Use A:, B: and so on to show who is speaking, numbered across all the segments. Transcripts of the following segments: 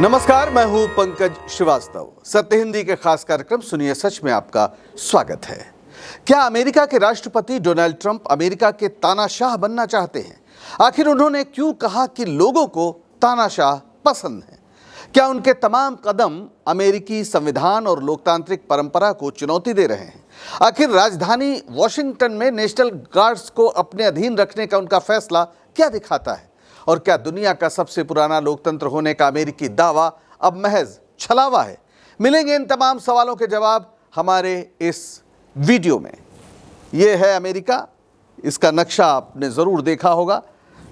A: नमस्कार, मैं हूं पंकज श्रीवास्तव। सत्य हिंदी के खास कार्यक्रम सुनिए सच में आपका स्वागत है। क्या अमेरिका के राष्ट्रपति डोनाल्ड ट्रंप अमेरिका के तानाशाह बनना चाहते हैं? आखिर उन्होंने क्यों कहा कि लोगों को तानाशाह पसंद है? क्या उनके तमाम कदम अमेरिकी संविधान और लोकतांत्रिक परंपरा को चुनौती दे रहे हैं? आखिर राजधानी वॉशिंगटन में नेशनल गार्ड्स को अपने अधीन रखने का उनका फैसला क्या दिखाता है? और क्या दुनिया का सबसे पुराना लोकतंत्र होने का अमेरिकी दावा अब महज छलावा है? मिलेंगे इन तमाम सवालों के जवाब हमारे इस वीडियो में। ये है अमेरिका, इसका नक्शा आपने ज़रूर देखा होगा,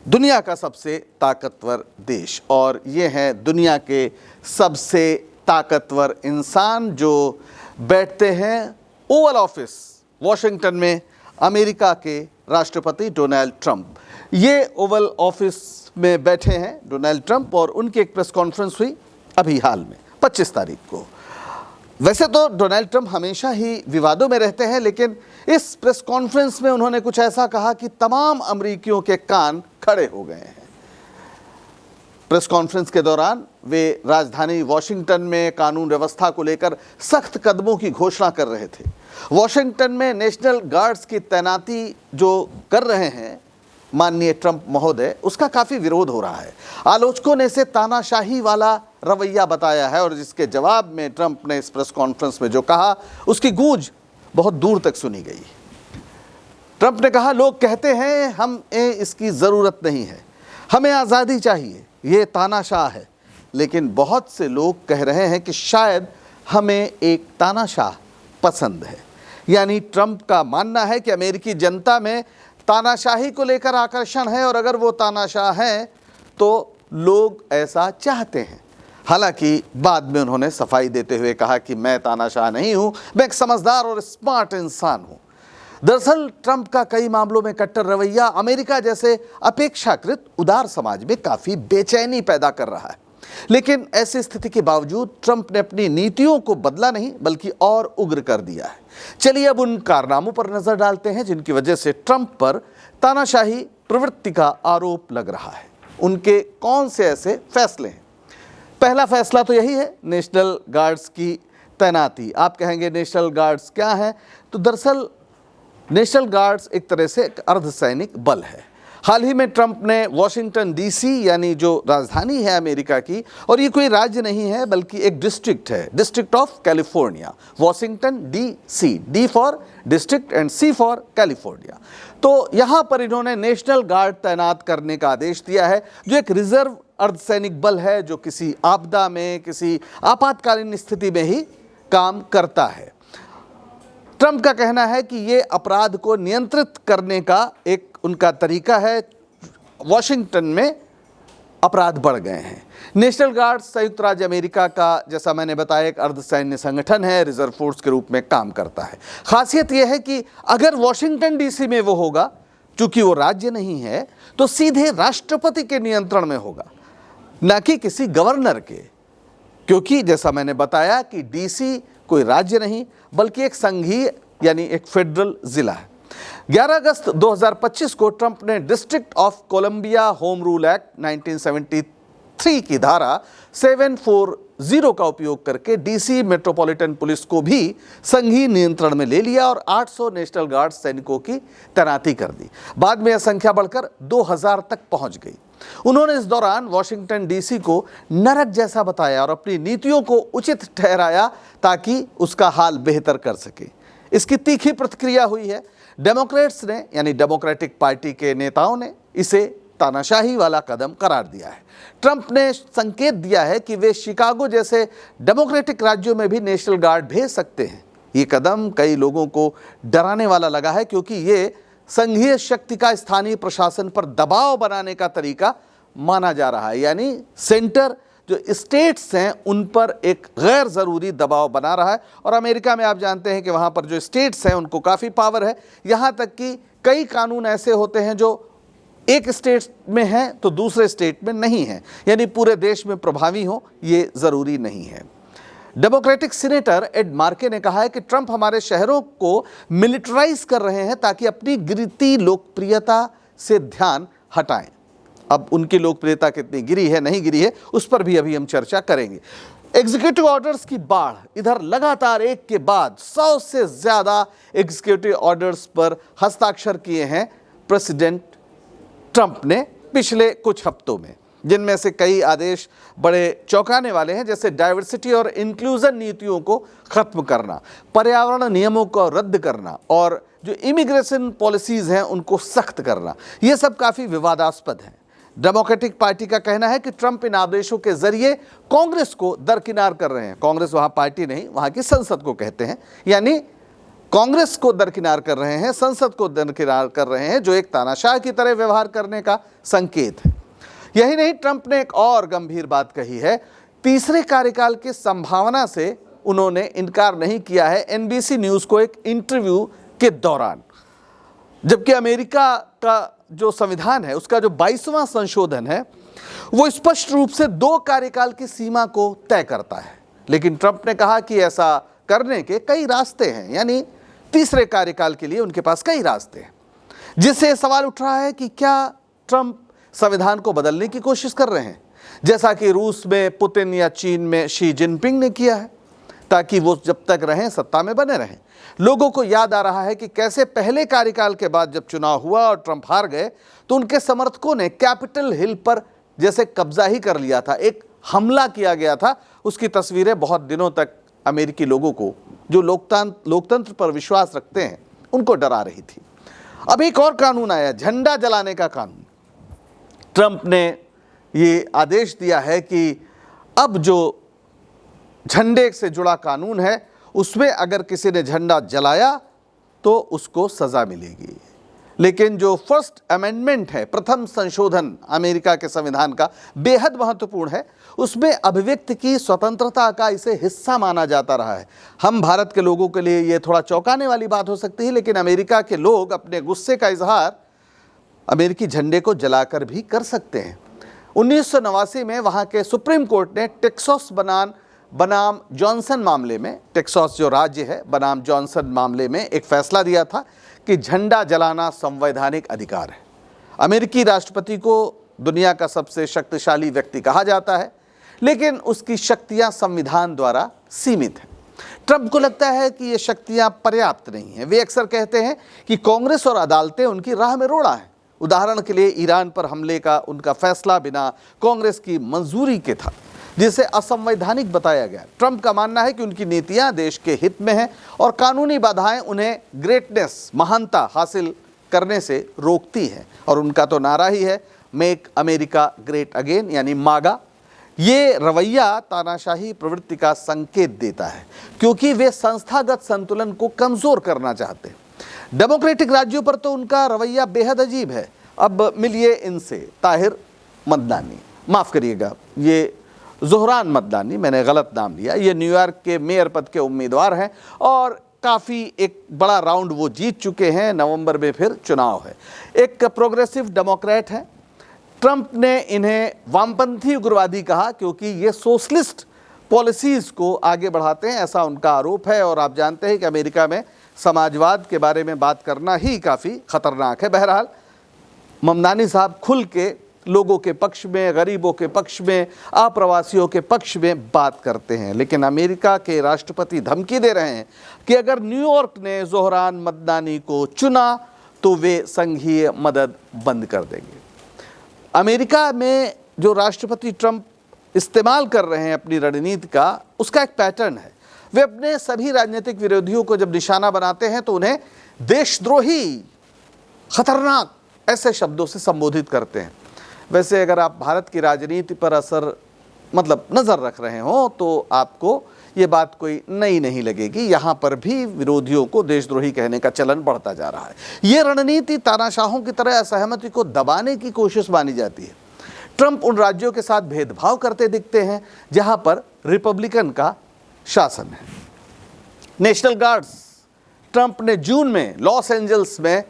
A: दुनिया का सबसे ताकतवर देश। और ये हैं दुनिया के सबसे ताकतवर इंसान जो बैठते हैं ओवल ऑफिस वॉशिंगटन में, अमेरिका के राष्ट्रपति डोनाल्ड ट्रंप। ये ओवल ऑफिस में बैठे हैं डोनाल्ड ट्रंप और उनकी एक प्रेस कॉन्फ्रेंस हुई अभी हाल में 25 तारीख को। वैसे तो डोनाल्ड ट्रंप हमेशा ही विवादों में रहते हैं, लेकिन इस प्रेस कॉन्फ्रेंस में उन्होंने कुछ ऐसा कहा कि तमाम अमेरिकियों के कान खड़े हो गए हैं। प्रेस कॉन्फ्रेंस के दौरान वे राजधानी वॉशिंगटन में कानून व्यवस्था को लेकर सख्त कदमों की घोषणा कर रहे थे। वॉशिंगटन में नेशनल गार्ड्स की तैनाती जो कर रहे हैं माननीय ट्रंप महोदय, उसका काफ़ी विरोध हो रहा है। आलोचकों ने इसे तानाशाही वाला रवैया बताया है और जिसके जवाब में ट्रंप ने इस प्रेस कॉन्फ्रेंस में जो कहा, उसकी गूंज बहुत दूर तक सुनी गई। ट्रंप ने कहा, लोग कहते हैं हमें इसकी ज़रूरत नहीं है, हमें आज़ादी चाहिए, ये तानाशाह है। लेकिन बहुत से लोग कह रहे हैं कि शायद हमें एक तानाशाह पसंद है। यानी ट्रंप का मानना है कि अमेरिकी जनता में तानाशाही को लेकर आकर्षण है और अगर वो तानाशाह हैं तो लोग ऐसा चाहते हैं। हालांकि बाद में उन्होंने सफाई देते हुए कहा कि मैं तानाशाह नहीं हूं, मैं एक समझदार और स्मार्ट इंसान हूं। दरअसल ट्रंप का कई मामलों में कट्टर रवैया अमेरिका जैसे अपेक्षाकृत उदार समाज में काफ़ी बेचैनी पैदा कर रहा है। लेकिन ऐसी स्थिति के बावजूद ट्रंप ने अपनी नीतियों को बदला नहीं बल्कि और उग्र कर दिया है। चलिए अब उन कारनामों पर नजर डालते हैं जिनकी वजह से ट्रंप पर तानाशाही प्रवृत्ति का आरोप लग रहा है। उनके कौन से ऐसे फैसले हैं? पहला फैसला तो यही है, नेशनल गार्ड्स की तैनाती। आप कहेंगे नेशनल गार्ड्स क्या है? तो दरअसल नेशनल गार्ड्स एक तरह से एक अर्धसैनिक बल है। हाल ही में ट्रंप ने वॉशिंगटन डीसी यानी जो राजधानी है अमेरिका की, और ये कोई राज्य नहीं है बल्कि एक डिस्ट्रिक्ट है, district of California, Washington DC, D for district and C for California. तो यहाँ पर इन्होंने नेशनल गार्ड तैनात करने का आदेश दिया है, जो एक रिजर्व अर्धसैनिक बल है जो किसी आपदा में, किसी आपातकालीन स्थिति में ही काम करता है। ट्रंप का कहना है कि ये अपराध को नियंत्रित करने का एक उनका तरीका है। वॉशिंगटन में अपराध बढ़ गए हैं। नेशनल गार्ड संयुक्त राज्य अमेरिका का, जैसा मैंने बताया, एक अर्धसैन्य संगठन है, रिजर्व फोर्स के रूप में काम करता है। खासियत यह है कि अगर वॉशिंगटन डीसी में वो होगा, चूंकि वो राज्य नहीं है, तो सीधे राष्ट्रपति के नियंत्रण में होगा, न कि किसी गवर्नर के। क्योंकि जैसा मैंने बताया कि डीसी कोई राज्य नहीं बल्कि एक संघीय यानी एक फेडरल जिला है। 11 अगस्त 2025 को ट्रंप ने District of Columbia Home Rule Act 1973 की धारा 740 का उपयोग करके डीसी मेट्रोपॉलिटन पुलिस को भी संघीय नियंत्रण में ले लिया और 800 नेशनल गार्ड सैनिकों की तैनाती कर दी। बाद में यह संख्या बढ़कर 2000 तक पहुंच गई। उन्होंने इस दौरान वॉशिंगटन डीसी को नरक जैसा बताया और अपनी नीतियों को उचित ठहराया ताकि उसका हाल बेहतर कर सके। इसकी तीखी प्रतिक्रिया हुई है। डेमोक्रेट्स ने यानी डेमोक्रेटिक पार्टी के नेताओं ने इसे तानाशाही वाला कदम करार दिया है। ट्रंप ने संकेत दिया है कि वे शिकागो जैसे डेमोक्रेटिक राज्यों में भी नेशनल गार्ड भेज सकते हैं। ये कदम कई लोगों को डराने वाला लगा है क्योंकि ये संघीय शक्ति का स्थानीय प्रशासन पर दबाव बनाने का तरीका माना जा रहा है। यानी सेंटर जो स्टेट्स हैं उन पर एक गैर ज़रूरी दबाव बना रहा है। और अमेरिका में आप जानते हैं कि वहाँ पर जो स्टेट्स हैं उनको काफ़ी पावर है। यहाँ तक कि कई कानून ऐसे होते हैं जो एक स्टेट में हैं तो दूसरे स्टेट में नहीं हैं, यानी पूरे देश में प्रभावी हो ये ज़रूरी नहीं है। डेमोक्रेटिक सीनेटर एड मार्के ने कहा है कि ट्रंप हमारे शहरों को मिलिटराइज कर रहे हैं ताकि अपनी गिरती लोकप्रियता से ध्यान हटाएं। अब उनकी लोकप्रियता कितनी गिरी है, नहीं गिरी है, उस पर भी अभी हम चर्चा करेंगे। एग्जीक्यूटिव ऑर्डर्स की बाढ़, इधर लगातार एक के बाद 100 से ज्यादा एग्जीक्यूटिव ऑर्डर्स पर हस्ताक्षर किए हैं प्रेसिडेंट ट्रंप ने पिछले कुछ हफ्तों में, जिनमें से कई आदेश बड़े चौंकाने वाले हैं, जैसे डाइवर्सिटी और इंक्लूजन नीतियों को खत्म करना, पर्यावरण नियमों को रद्द करना और जो इमिग्रेशन पॉलिसीज हैं उनको सख्त करना। ये सब काफ़ी विवादास्पद हैं। डेमोक्रेटिक पार्टी का कहना है कि ट्रंप इन आदेशों के जरिए कांग्रेस को दरकिनार कर रहे हैं। कांग्रेस वहाँ पार्टी नहीं, वहाँ की संसद को कहते हैं, यानी कांग्रेस को दरकिनार कर रहे हैं, संसद को दरकिनार कर रहे हैं, जो एक तानाशाह की तरह व्यवहार करने का संकेत है। यही नहीं, ट्रंप ने एक और गंभीर बात कही है। तीसरे कार्यकाल की संभावना से उन्होंने इनकार नहीं किया है एनबीसी न्यूज़ को एक इंटरव्यू के दौरान, जबकि अमेरिका का जो संविधान है उसका जो 22वां संशोधन है वो स्पष्ट रूप से 2 कार्यकाल की सीमा को तय करता है। लेकिन ट्रंप ने कहा कि ऐसा करने के कई रास्ते हैं, यानी तीसरे कार्यकाल के लिए उनके पास कई रास्ते हैं, जिससे सवाल उठ रहा है कि क्या ट्रंप संविधान को बदलने की कोशिश कर रहे हैं, जैसा कि रूस में पुतिन या चीन में शी जिनपिंग ने किया है, ताकि वो जब तक रहें सत्ता में बने रहें। लोगों को याद आ रहा है कि कैसे पहले कार्यकाल के बाद जब चुनाव हुआ और ट्रंप हार गए तो उनके समर्थकों ने कैपिटल हिल पर जैसे कब्जा ही कर लिया था, एक हमला किया गया था। उसकी तस्वीरें बहुत दिनों तक अमेरिकी लोगों को, जो लोकतंत्र पर विश्वास रखते हैं, उनको डरा रही थी। अब एक और कानून आया, झंडा जलाने का कानून। ट्रंप ने ये आदेश दिया है कि अब जो झंडे से जुड़ा कानून है उसमें अगर किसी ने झंडा जलाया तो उसको सज़ा मिलेगी। लेकिन जो फर्स्ट अमेंडमेंट है, प्रथम संशोधन अमेरिका के संविधान का, बेहद महत्वपूर्ण है। उसमें अभिव्यक्ति की स्वतंत्रता का इसे हिस्सा माना जाता रहा है। हम भारत के लोगों के लिए ये थोड़ा चौंकाने वाली बात हो सकती है, लेकिन अमेरिका के लोग अपने गुस्से का इजहार अमेरिकी झंडे को जलाकर भी कर सकते हैं। 1989 में वहाँ के सुप्रीम कोर्ट ने टेक्सास बनाम जॉनसन मामले में, टेक्सास जो राज्य है बनाम जॉनसन मामले में एक फैसला दिया था कि झंडा जलाना संवैधानिक अधिकार है। अमेरिकी राष्ट्रपति को दुनिया का सबसे शक्तिशाली व्यक्ति कहा जाता है, लेकिन उसकी शक्तियां संविधान द्वारा सीमित हैं। ट्रंप को लगता है कि ये शक्तियां पर्याप्त नहीं हैं। वे अक्सर कहते हैं कि कांग्रेस और अदालतें उनकी राह में रोड़ा है। उदाहरण के लिए ईरान पर हमले का उनका फैसला बिना कांग्रेस की मंजूरी के था, जिसे असंवैधानिक बताया गया। ट्रंप का मानना है कि उनकी नीतियां देश के हित में हैं और कानूनी बाधाएं उन्हें ग्रेटनेस, महानता हासिल करने से रोकती हैं। और उनका तो नारा ही है, मेक अमेरिका ग्रेट अगेन, यानी मागा। ये रवैया तानाशाही प्रवृत्ति का संकेत देता है, क्योंकि वे संस्थागत संतुलन को कमजोर करना चाहते हैं। डेमोक्रेटिक राज्यों पर तो उनका रवैया बेहद अजीब है। अब मिलिए इनसे, ताहिर मदनानी, माफ़ करिएगा, ये ज़ोहरान मदनानी, मैंने गलत नाम लिया। ये न्यूयॉर्क के मेयर पद के उम्मीदवार हैं और काफ़ी एक बड़ा राउंड वो जीत चुके हैं। नवंबर में फिर चुनाव है। एक प्रोग्रेसिव डेमोक्रेट हैं। ट्रंप ने इन्हें वामपंथी उग्रवादी कहा क्योंकि ये सोशलिस्ट पॉलिसीज़ को आगे बढ़ाते हैं, ऐसा उनका आरोप है। और आप जानते हैं कि अमेरिका में समाजवाद के बारे में बात करना ही काफ़ी ख़तरनाक है। बहरहाल ममदानी साहब खुल के लोगों के पक्ष में, गरीबों के पक्ष में, अप्रवासियों के पक्ष में बात करते हैं। लेकिन अमेरिका के राष्ट्रपति धमकी दे रहे हैं कि अगर न्यूयॉर्क ने ज़ोहरान मदनानी को चुना तो वे संघीय मदद बंद कर देंगे। अमेरिका में जो राष्ट्रपति ट्रंप इस्तेमाल कर रहे हैं अपनी रणनीति का, उसका एक पैटर्न है। वे अपने सभी राजनीतिक विरोधियों को जब निशाना बनाते हैं तो उन्हें देशद्रोही, खतरनाक ऐसे शब्दों से संबोधित करते हैं। वैसे अगर आप भारत की राजनीति पर नज़र रख रहे हो तो आपको ये बात कोई नई नहीं लगेगी। यहाँ पर भी विरोधियों को देशद्रोही कहने का चलन बढ़ता जा रहा है। ये रणनीति तानाशाहों की तरह असहमति को दबाने की कोशिश मानी जाती है। ट्रंप उन राज्यों के साथ भेदभाव करते दिखते हैं जहाँ पर रिपब्लिकन का शासन है। नेशनल गार्ड्स, ट्रंप ने जून में लॉस एंजल्स में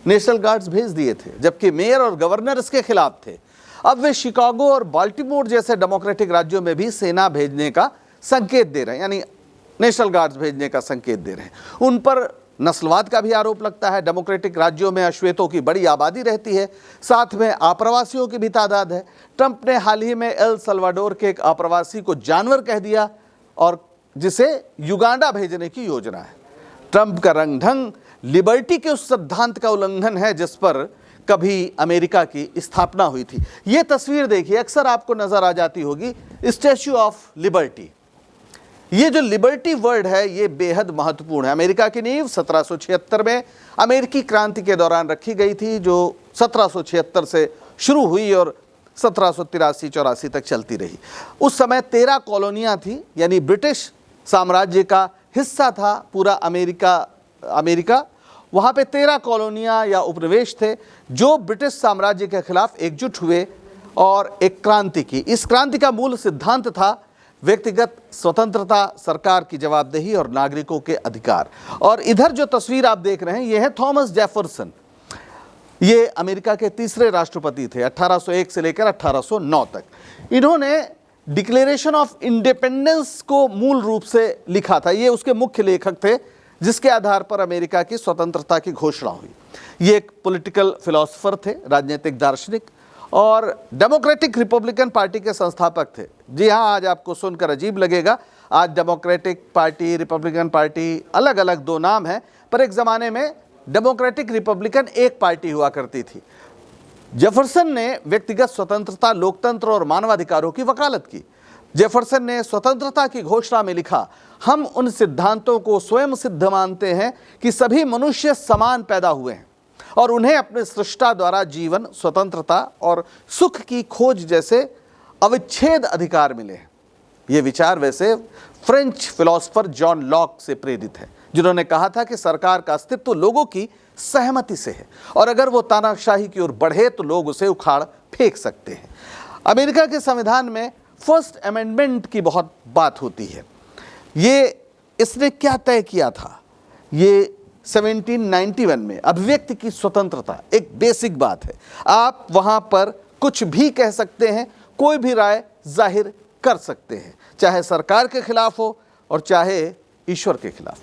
A: नेशनल गार्ड्स भेज दिए थे, जबकि मेयर और गवर्नर इसके खिलाफ थे। अब वे शिकागो और बाल्टीमोर जैसे डेमोक्रेटिक राज्यों में भी सेना भेजने का संकेत दे रहे हैं, यानी नेशनल गार्ड्स भेजने का संकेत दे रहे हैं। उन पर नस्लवाद का भी आरोप लगता है। डेमोक्रेटिक राज्यों में अश्वेतों की बड़ी आबादी रहती है, साथ में आप्रवासियों की भी तादाद है। ट्रंप ने हाल ही में एल सल्वाडोर के एक आप्रवासी को जानवर कह दिया और जिसे युगांडा भेजने की योजना है। ट्रंप का रंग ढंग लिबर्टी के उस सिद्धांत का उल्लंघन है जिस पर कभी अमेरिका की स्थापना हुई थी। ये तस्वीर देखिए, अक्सर आपको नजर आ जाती होगी, स्टैच्यू ऑफ लिबर्टी। ये जो लिबर्टी वर्ड है ये बेहद महत्वपूर्ण है। अमेरिका की नींव 1776 में अमेरिकी क्रांति के दौरान रखी गई थी, जो 1776 से शुरू हुई और 1783-84 तक चलती रही। उस समय 13 कॉलोनियां थी, यानी ब्रिटिश साम्राज्य का हिस्सा था पूरा अमेरिका। वहाँ पे 13 कॉलोनियां या उपनिवेश थे जो ब्रिटिश साम्राज्य के खिलाफ एकजुट हुए और एक क्रांति की। इस क्रांति का मूल सिद्धांत था व्यक्तिगत स्वतंत्रता, सरकार की जवाबदेही और नागरिकों के अधिकार। और इधर जो तस्वीर आप देख रहे हैं ये है थॉमस जेफरसन। ये अमेरिका के तीसरे राष्ट्रपति थे 1801 से लेकर 1809 तक। इन्होंने डिक्लेरेशन ऑफ इंडिपेंडेंस को मूल रूप से लिखा था। ये उसके मुख्य लेखक थे जिसके आधार पर अमेरिका की स्वतंत्रता की घोषणा हुई। ये एक पॉलिटिकल फिलोसोफर थे, राजनीतिक दार्शनिक और डेमोक्रेटिक रिपब्लिकन पार्टी के संस्थापक थे। जी हाँ, आज आपको सुनकर अजीब लगेगा, आज डेमोक्रेटिक पार्टी, रिपब्लिकन पार्टी अलग अलग दो नाम हैं, पर एक ज़माने में डेमोक्रेटिक रिपब्लिकन एक पार्टी हुआ करती थी। जेफरसन ने व्यक्तिगत स्वतंत्रता, लोकतंत्र और मानवाधिकारों की वकालत की। जेफरसन ने स्वतंत्रता की घोषणा में लिखा, हम उन सिद्धांतों को स्वयं सिद्ध मानते हैं कि सभी मनुष्य समान पैदा हुए हैं और उन्हें अपने सृष्टा द्वारा जीवन, स्वतंत्रता और सुख की खोज जैसे अविच्छेद अधिकार मिले हैं। ये विचार वैसे फ्रेंच फिलोसोफर जॉन लॉक से प्रेरित है, जिन्होंने कहा था कि सरकार का अस्तित्व लोगों की सहमति से है और अगर वो तानाशाही की ओर बढ़े तो लोग उसे उखाड़ फेंक सकते हैं। अमेरिका के संविधान में फर्स्ट अमेंडमेंट की बहुत बात होती है। इसने क्या तय किया था? ये 1791 में अभिव्यक्ति की स्वतंत्रता एक बेसिक बात है। आप वहां पर कुछ भी कह सकते हैं, कोई भी राय जाहिर कर सकते हैं, चाहे सरकार के खिलाफ हो और चाहे ईश्वर के खिलाफ।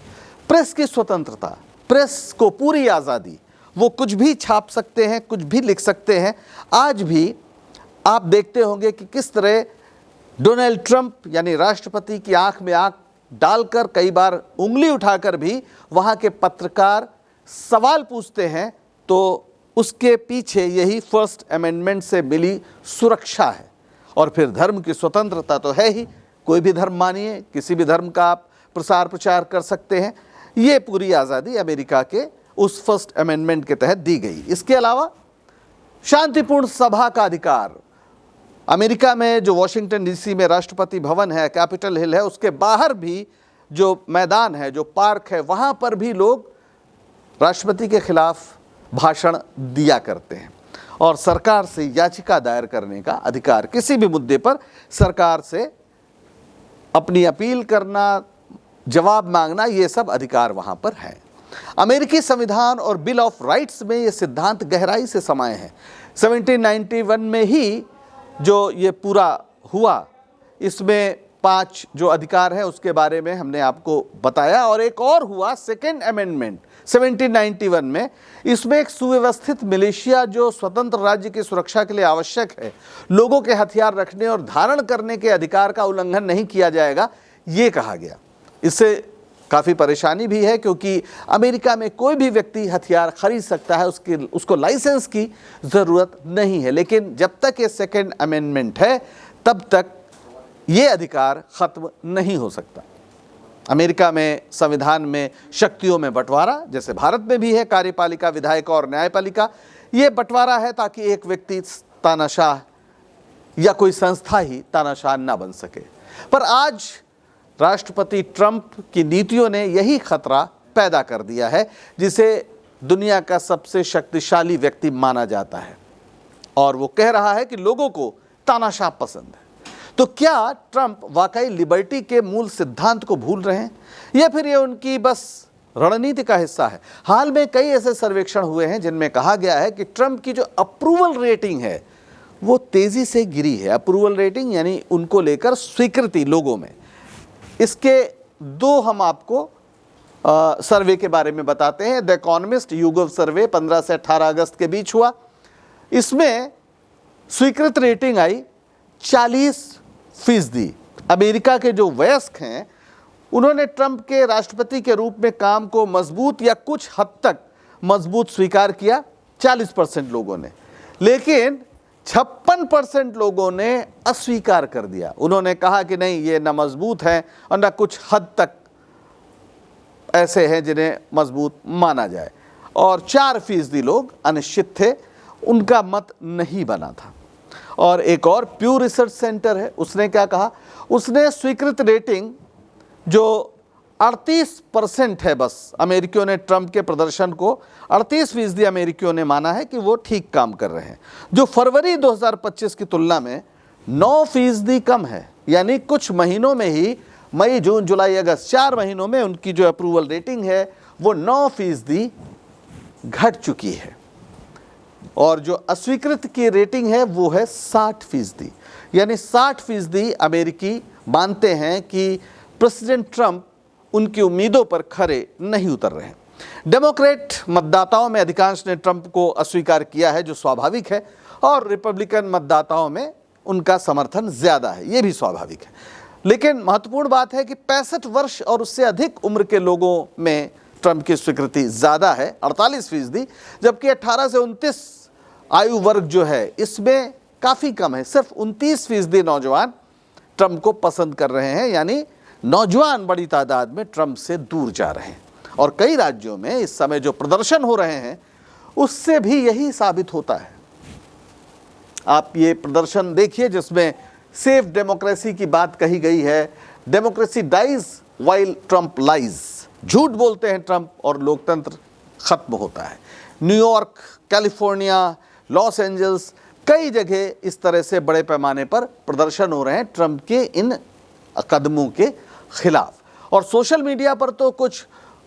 A: प्रेस की स्वतंत्रता, प्रेस को पूरी आज़ादी, वो कुछ भी छाप सकते हैं, कुछ भी लिख सकते हैं। आज भी आप देखते होंगे कि किस तरह डोनाल्ड ट्रंप यानी राष्ट्रपति की आंख में आंख डालकर, कई बार उंगली उठाकर भी वहाँ के पत्रकार सवाल पूछते हैं, तो उसके पीछे यही फर्स्ट अमेंडमेंट से मिली सुरक्षा है। और फिर धर्म की स्वतंत्रता तो है ही, कोई भी धर्म मानिए, किसी भी धर्म का आप प्रसार प्रचार कर सकते हैं। ये पूरी आज़ादी अमेरिका के उस फर्स्ट अमेंडमेंट के तहत दी गई। इसके अलावा शांतिपूर्ण सभा का अधिकार, अमेरिका में जो वॉशिंगटन डीसी में राष्ट्रपति भवन है, कैपिटल हिल है, उसके बाहर भी जो मैदान है, जो पार्क है, वहाँ पर भी लोग राष्ट्रपति के खिलाफ भाषण दिया करते हैं और सरकार से याचिका दायर करने का अधिकार, किसी भी मुद्दे पर सरकार से अपनी अपील करना, जवाब मांगना, ये सब अधिकार वहाँ पर है। अमेरिकी संविधान और बिल ऑफ राइट्स में ये सिद्धांत गहराई से समाये हैं। 1791 में ही जो ये पूरा हुआ, इसमें 5 जो अधिकार हैं उसके बारे में हमने आपको बताया। और एक और हुआ सेकेंड अमेंडमेंट 1791 में। इसमें एक सुव्यवस्थित मिलिशिया जो स्वतंत्र राज्य की सुरक्षा के लिए आवश्यक है, लोगों के हथियार रखने और धारण करने के अधिकार का उल्लंघन नहीं किया जाएगा, ये कहा गया। इससे काफ़ी परेशानी भी है क्योंकि अमेरिका में कोई भी व्यक्ति हथियार खरीद सकता है, उसको लाइसेंस की ज़रूरत नहीं है। लेकिन जब तक ये सेकेंड अमेंडमेंट है तब तक ये अधिकार ख़त्म नहीं हो सकता। अमेरिका में संविधान में शक्तियों में बंटवारा, जैसे भारत में भी है, कार्यपालिका, विधायिका और न्यायपालिका। ये बंटवारा है ताकि एक व्यक्ति तानाशाह या कोई संस्था ही तानाशाह ना बन सके। पर आज राष्ट्रपति ट्रंप की नीतियों ने यही खतरा पैदा कर दिया है, जिसे दुनिया का सबसे शक्तिशाली व्यक्ति माना जाता है और वो कह रहा है कि लोगों को तानाशाह पसंद है। तो क्या ट्रंप वाकई लिबर्टी के मूल सिद्धांत को भूल रहे हैं या फिर ये उनकी बस रणनीति का हिस्सा है? हाल में कई ऐसे सर्वेक्षण हुए हैं जिनमें कहा गया है कि ट्रंप की जो अप्रूवल रेटिंग है वो तेजी से गिरी है। अप्रूवल रेटिंग यानी उनको लेकर स्वीकृति लोगों में। इसके 2 हम आपको सर्वे के बारे में बताते हैं। द इकोनॉमिस्ट YouGov सर्वे 15 से 18 अगस्त के बीच हुआ। इसमें स्वीकृत रेटिंग आई 40%। अमेरिका के जो वयस्क हैं उन्होंने ट्रंप के राष्ट्रपति के रूप में काम को मजबूत या कुछ हद तक मजबूत स्वीकार किया 40% लोगों ने, लेकिन 56% लोगों ने अस्वीकार कर दिया। उन्होंने कहा कि नहीं, ये न मजबूत है और न कुछ हद तक ऐसे हैं जिन्हें मजबूत माना जाए, और 4% लोग अनिश्चित थे, उनका मत नहीं बना था। और एक और प्यू रिसर्च सेंटर है, उसने क्या कहा, उसने स्वीकृत रेटिंग जो 38% है, बस अमेरिकियों ने ट्रंप के प्रदर्शन को 38% अमेरिकियों ने माना है कि वो ठीक काम कर रहे हैं, जो फरवरी 2025 की तुलना में 9% कम है। यानी कुछ महीनों में ही, मई जून जुलाई अगस्त 4 महीनों में उनकी जो अप्रूवल रेटिंग है वो 9% घट चुकी है, और जो अस्वीकृत की रेटिंग है वो है 60%। यानी 60% अमेरिकी मानते हैं कि प्रेसिडेंट ट्रंप उनकी उम्मीदों पर खरे नहीं उतर रहे हैं। डेमोक्रेट मतदाताओं में अधिकांश ने ट्रंप को अस्वीकार किया है, जो स्वाभाविक है, और रिपब्लिकन मतदाताओं में उनका समर्थन ज्यादा है, ये भी स्वाभाविक है। लेकिन महत्वपूर्ण बात है कि 65 वर्ष और उससे अधिक उम्र के लोगों में ट्रंप की स्वीकृति ज़्यादा है 48%, जबकि 18 से 29 आयु वर्ग जो है इसमें काफ़ी कम है, सिर्फ 29% नौजवान ट्रंप को पसंद कर रहे हैं। यानी नौजवान बड़ी तादाद में ट्रंप से दूर जा रहे हैं, और कई राज्यों में इस समय जो प्रदर्शन हो रहे हैं उससे भी यही साबित होता है। आप ये प्रदर्शन देखिए जिसमें सेफ डेमोक्रेसी की बात कही गई है। Democracy dies while Trump lies, झूठ बोलते हैं ट्रंप और लोकतंत्र खत्म होता है। न्यूयॉर्क, कैलिफोर्निया, लॉस एंजल्स, कई जगह इस तरह से बड़े पैमाने पर प्रदर्शन हो रहे हैं ट्रंप के इन कदमों के खिलाफ। और सोशल मीडिया पर तो कुछ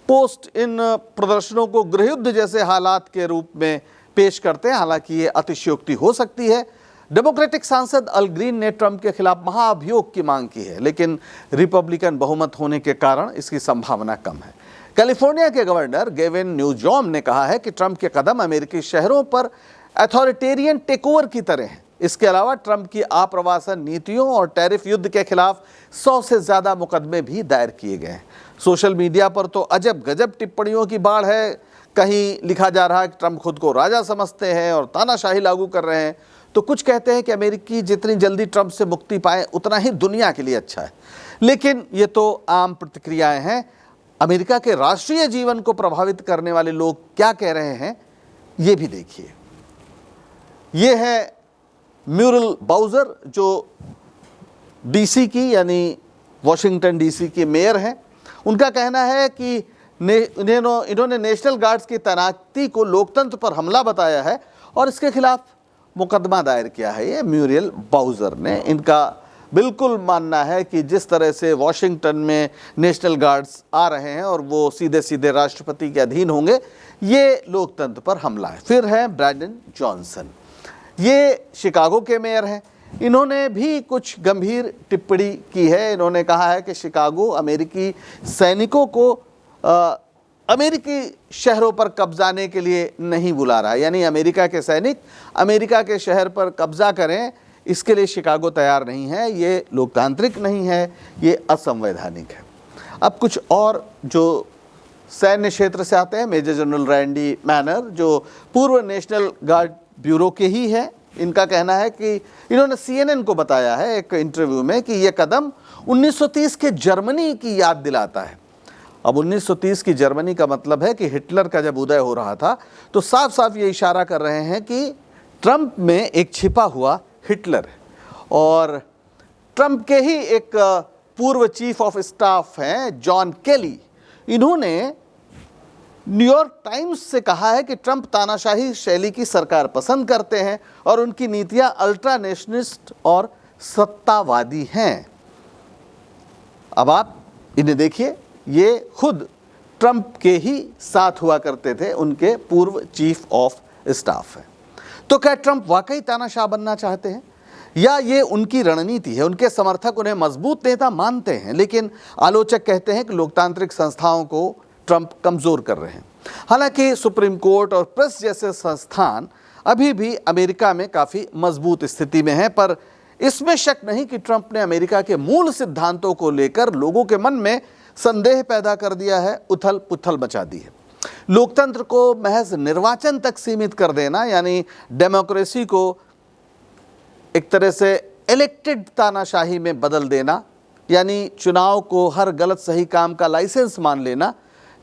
A: पोस्ट इन प्रदर्शनों को गृहयुद्ध जैसे हालात के रूप में पेश करते हैं, हालांकि ये अतिशयोक्ति हो सकती है। डेमोक्रेटिक सांसद अल ग्रीन ने ट्रंप के खिलाफ महाअभियोग की मांग की है, लेकिन रिपब्लिकन बहुमत होने के कारण इसकी संभावना कम है। कैलिफोर्निया के गवर्नर गेविन न्यूजॉम ने कहा है कि ट्रंप के कदम अमेरिकी शहरों पर अथॉरिटेरियन टेकओवर की तरह हैं। इसके अलावा ट्रंप की आप्रवासन नीतियों और टैरिफ युद्ध के खिलाफ 100 से ज़्यादा मुकदमे भी दायर किए गए हैं। सोशल मीडिया पर तो अजब गजब टिप्पणियों की बाढ़ है। कहीं लिखा जा रहा है कि ट्रंप खुद को राजा समझते हैं और तानाशाही लागू कर रहे हैं, तो कुछ कहते हैं कि अमेरिकी जितनी जल्दी ट्रंप से मुक्ति पाए उतना ही दुनिया के लिए अच्छा है। लेकिन ये तो आम प्रतिक्रियाएं हैं। अमेरिका के राष्ट्रीय जीवन को प्रभावित करने वाले लोग क्या कह रहे हैं, ये भी देखिए। ये है म्यूरल बाउजर, जो डीसी की यानी वॉशिंगटन डीसी की मेयर हैं। उनका कहना है कि इन्होंने नेशनल गार्ड्स की तैनाती को लोकतंत्र पर हमला बताया है और इसके खिलाफ मुकदमा दायर किया है। ये म्यूरल बाउजर ने, इनका बिल्कुल मानना है कि जिस तरह से वॉशिंगटन में नेशनल गार्ड्स आ रहे हैं और वो सीधे सीधे राष्ट्रपति के अधीन होंगे, ये लोकतंत्र पर हमला है। फिर है ब्रैंडन जॉनसन, ये शिकागो के मेयर हैं। इन्होंने भी कुछ गंभीर टिप्पणी की है। इन्होंने कहा है कि शिकागो अमेरिकी सैनिकों को अमेरिकी शहरों पर कब्जाने के लिए नहीं बुला रहा है, यानी अमेरिका के सैनिक अमेरिका के शहर पर कब्जा करें, इसके लिए शिकागो तैयार नहीं है। ये लोकतांत्रिक नहीं है, ये असंवैधानिक है। अब कुछ और जो सैन्य क्षेत्र से आते हैं, मेजर जनरल रैंडी मैनर, जो पूर्व नेशनल गार्ड ब्यूरो के ही हैं, इनका कहना है कि इन्होंने CNN को बताया है एक इंटरव्यू में कि यह कदम 1930 के जर्मनी की याद दिलाता है। अब 1930 की जर्मनी का मतलब है कि हिटलर का जब उदय हो रहा था, तो साफ साफ ये इशारा कर रहे हैं कि ट्रंप में एक छिपा हुआ हिटलर है। और ट्रंप के ही एक पूर्व चीफ ऑफ स्टाफ हैं जॉन केली, इन्होंने न्यूयॉर्क टाइम्स से कहा है कि ट्रंप तानाशाही शैली की सरकार पसंद करते हैं और उनकी नीतियां अल्ट्रा नेशनलिस्ट और सत्तावादी हैं। अब आप इन्हें देखिए, ये खुद ट्रंप के ही साथ हुआ करते थे, उनके पूर्व चीफ ऑफ स्टाफ हैं। तो क्या ट्रंप वाकई तानाशाह बनना चाहते हैं या ये उनकी रणनीति है? उनके समर्थक उन्हें मजबूत नेता मानते हैं, लेकिन आलोचक कहते हैं कि लोकतांत्रिक संस्थाओं को ट्रंप कमज़ोर कर रहे हैं। हालांकि सुप्रीम कोर्ट और प्रेस जैसे संस्थान अभी भी अमेरिका में काफ़ी मजबूत स्थिति में हैं, पर इसमें शक नहीं कि ट्रंप ने अमेरिका के मूल सिद्धांतों को लेकर लोगों के मन में संदेह पैदा कर दिया है, उथल पुथल मचा दी है। लोकतंत्र को महज निर्वाचन तक सीमित कर देना, यानी डेमोक्रेसी को एक तरह से इलेक्टेड तानाशाही में बदल देना, यानी चुनाव को हर गलत सही काम का लाइसेंस मान लेना,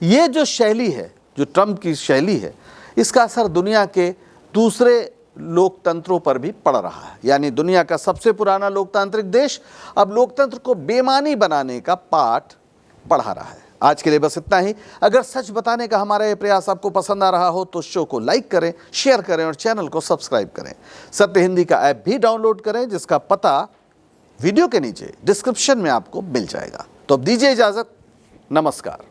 A: ये जो शैली है, जो ट्रंप की शैली है, इसका असर दुनिया के दूसरे लोकतंत्रों पर भी पड़ रहा है। यानी दुनिया का सबसे पुराना लोकतांत्रिक देश अब लोकतंत्र को बेमानी बनाने का पाठ पढ़ा रहा है। आज के लिए बस इतना ही। अगर सच बताने का हमारा ये प्रयास आपको पसंद आ रहा हो तो शो को लाइक करें, शेयर करें और चैनल को सब्सक्राइब करें। सत्य हिंदी का ऐप भी डाउनलोड करें, जिसका पता वीडियो के नीचे डिस्क्रिप्शन में आपको मिल जाएगा। तो अब दीजिए इजाजत, नमस्कार।